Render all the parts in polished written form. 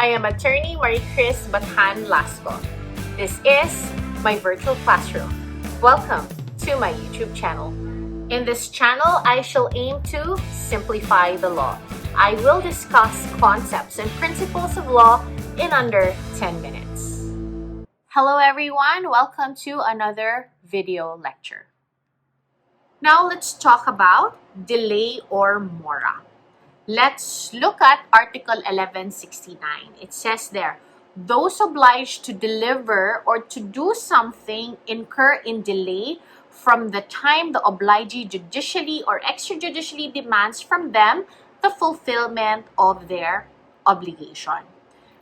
I am attorney Marie-Chris Bathan-Lasco. This is my virtual classroom. Welcome to my YouTube channel. In this channel, I shall aim to simplify the law. I will discuss concepts and principles of law in under 10 minutes. Hello everyone, welcome to another video lecture. Now let's talk about delay or mora. Let's look at Article 1169. It says there, those obliged to deliver or to do something incur in delay from the time the obligee judicially or extrajudicially demands from them the fulfillment of their obligation.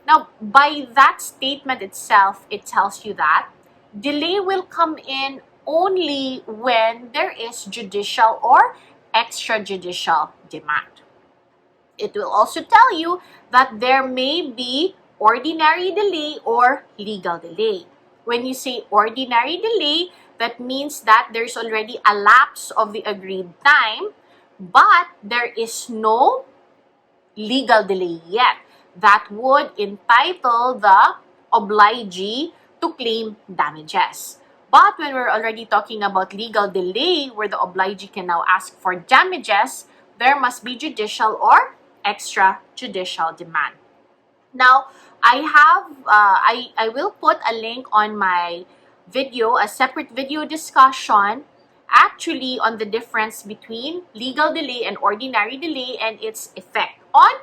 Now, by that statement itself, it tells you that delay will come in only when there is judicial or extrajudicial demand. It will also tell you that there may be ordinary delay or legal delay. When you say ordinary delay, that means that there's already a lapse of the agreed time, but there is no legal delay yet. That would entitle the obligee to claim damages. But when we're already talking about legal delay, where the obligee can now ask for damages, there must be judicial or extrajudicial demand. Now, I will put a link on my video, a separate video discussion, actually on the difference between legal delay and ordinary delay and its effect on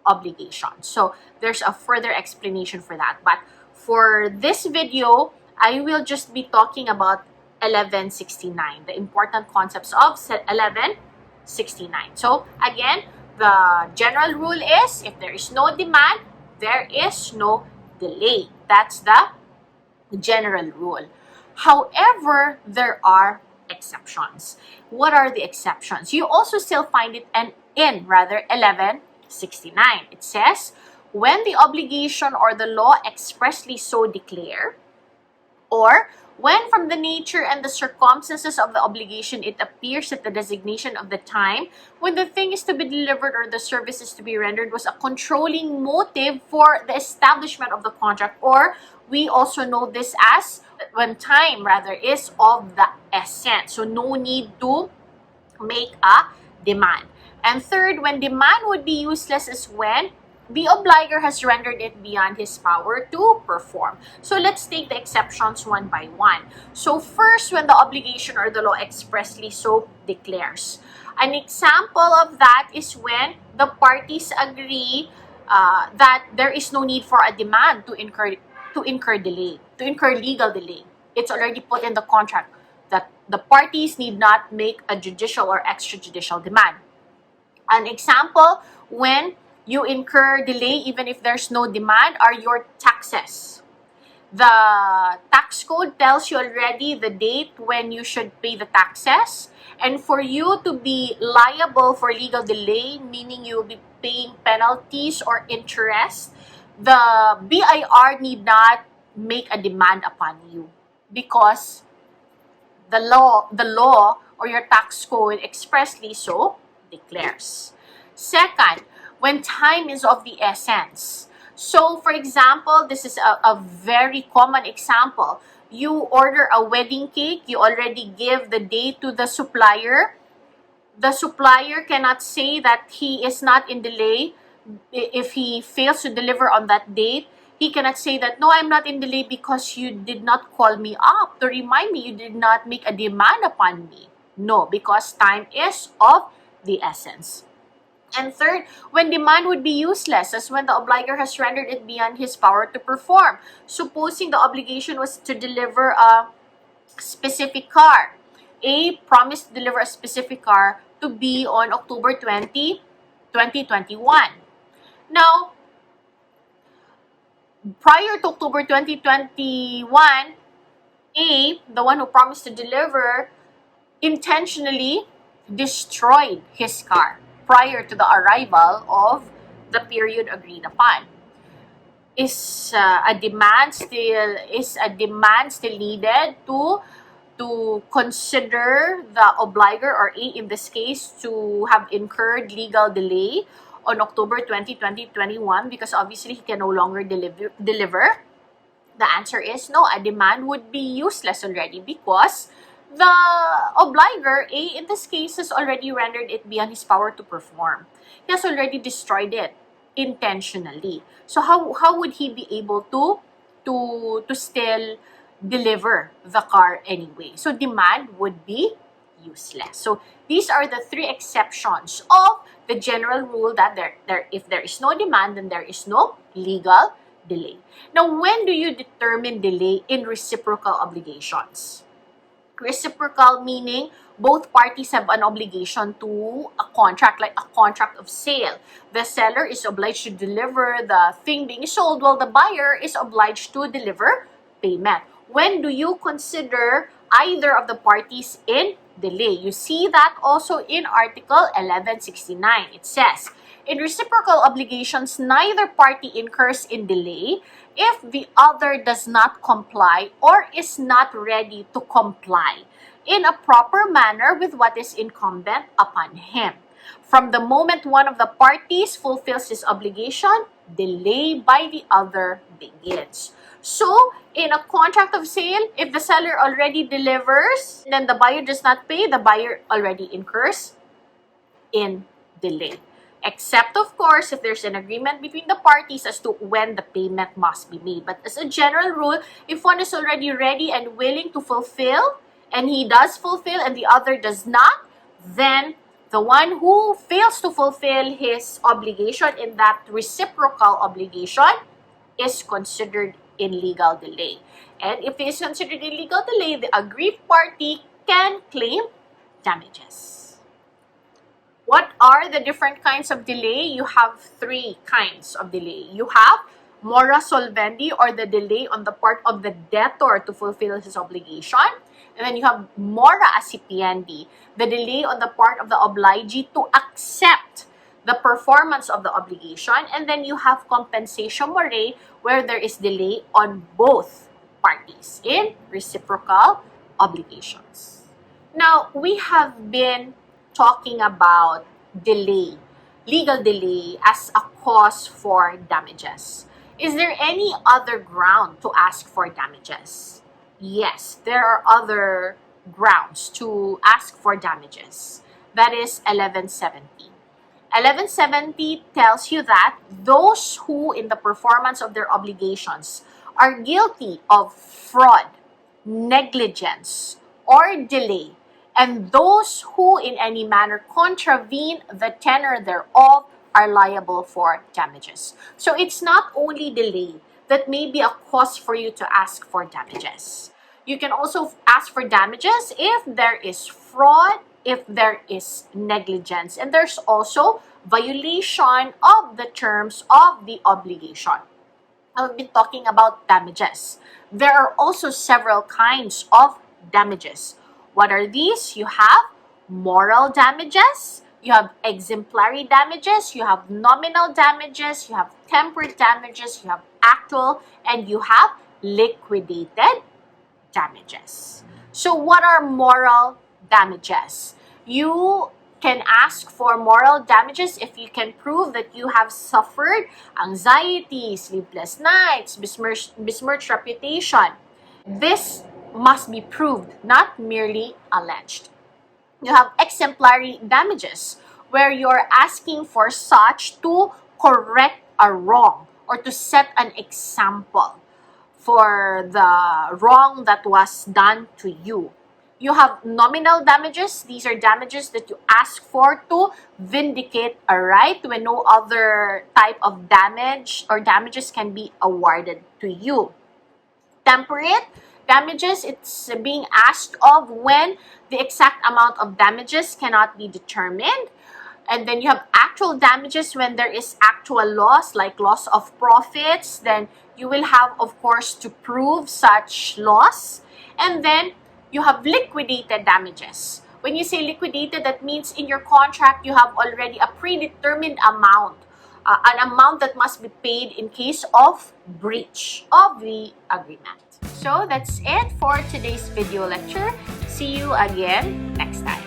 obligation. So there's a further explanation for that. But for this video, I will just be talking about 1169, the important concepts of 1169. So again, the general rule is if there is no demand, there is no delay. That's the general rule. However, there are exceptions. What are the exceptions? You also still find it in 1169. It says, when the obligation or the law expressly so declare, or when from the nature and the circumstances of the obligation it appears that the designation of the time when the thing is to be delivered or the service is to be rendered was a controlling motive for the establishment of the contract, or we also know this as when time is of the essence. So no need to make a demand. And third, when demand would be useless is when the obliger has rendered it beyond his power to perform. So let's take the exceptions one by one. So first, when the obligation or the law expressly so declares. An example of that is when the parties agree that there is no need for a demand to incur legal delay. It's already put in the contract that the parties need not make a judicial or extrajudicial demand. An example when you incur delay even if there's no demand are your taxes. The tax code tells you already the date when you should pay the taxes. And for you to be liable for legal delay, meaning you'll be paying penalties or interest, the BIR need not make a demand upon you because the law or your tax code expressly so declares. Second, when time is of the essence. So, for example, this is a very common example. You order a wedding cake, you already give the date to the supplier. The supplier cannot say that he is not in delay if he fails to deliver on that date. He cannot say that, no, I'm not in delay because you did not call me up to remind me, you did not make a demand upon me. No, because time is of the essence. And third, when demand would be useless, as when the obliger has rendered it beyond his power to perform. Supposing the obligation was to deliver a specific car. A promised to deliver a specific car to B on October 20, 2021. Now, prior to October 2021, A, the one who promised to deliver, intentionally destroyed his car prior to the arrival of the period agreed upon. Is a demand still needed to consider the obliger or A in this case to have incurred legal delay, on October 2021 because obviously he can no longer deliver? The answer is no. A demand would be useless already because the obliger, A, in this case, has already rendered it beyond his power to perform. He has already destroyed it intentionally. So how would he be able to still deliver the car anyway? So demand would be useless. So these are the three exceptions of the general rule that if there is no demand, then there is no legal delay. Now, when do you determine delay in reciprocal obligations? Reciprocal meaning both parties have an obligation to a contract, like a contract of sale. The seller is obliged to deliver the thing being sold, while the buyer is obliged to deliver payment. When do you consider either of the parties in delay? You see that also in Article 1169. It says, in reciprocal obligations, neither party incurs in delay if the other does not comply or is not ready to comply in a proper manner with what is incumbent upon him. From the moment one of the parties fulfills his obligation, delay by the other begins. So, in a contract of sale, if the seller already delivers, then the buyer does not pay, the buyer already incurs in delay. Except, of course, if there's an agreement between the parties as to when the payment must be made. But as a general rule, if one is already ready and willing to fulfill, and he does fulfill and the other does not, then the one who fails to fulfill his obligation in that reciprocal obligation is considered in legal delay. And if it is considered in legal delay, the aggrieved party can claim damages. What are the different kinds of delay? You have three kinds of delay. You have mora solvendi, or the delay on the part of the debtor to fulfill his obligation. And then you have mora accipiendi, the delay on the part of the obligee to accept the performance of the obligation. And then you have compensation morae, where there is delay on both parties in reciprocal obligations. Now, we have been talking about delay, legal delay as a cause for damages. Is there any other ground to ask for damages? Yes, there are other grounds to ask for damages. That is 1170. 1170 tells you that those who, in the performance of their obligations, are guilty of fraud, negligence, or delay, and those who in any manner contravene the tenor thereof are liable for damages. So it's not only delay that may be a cause for you to ask for damages. You can also ask for damages if there is fraud, if there is negligence, and there's also violation of the terms of the obligation. I've been talking about damages. There are also several kinds of damages. What are these? You have moral damages, you have exemplary damages, you have nominal damages, you have temporary damages, you have actual, and you have liquidated damages. So what are moral damages? You can ask for moral damages if you can prove that you have suffered anxiety, sleepless nights, besmirched reputation. This must be proved, not merely alleged. You have exemplary damages, where you're asking for such to correct a wrong or to set an example for the wrong that was done to you. You have nominal damages. These are damages that you ask for to vindicate a right when no other type of damage or damages can be awarded to you. Temperate damages, it's being asked of when the exact amount of damages cannot be determined. And then you have actual damages when there is actual loss, like loss of profits. Then you will have, of course, to prove such loss. And then you have liquidated damages. When you say liquidated, that means in your contract, you have already a predetermined amount, an amount that must be paid in case of breach of the agreement. So that's it for today's video lecture. See you again next time.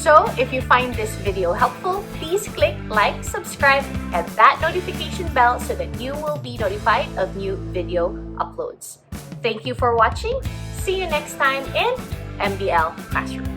So if you find this video helpful, please click like, subscribe, and that notification bell so that you will be notified of new video uploads. Thank you for watching. See you next time in MBL Classroom.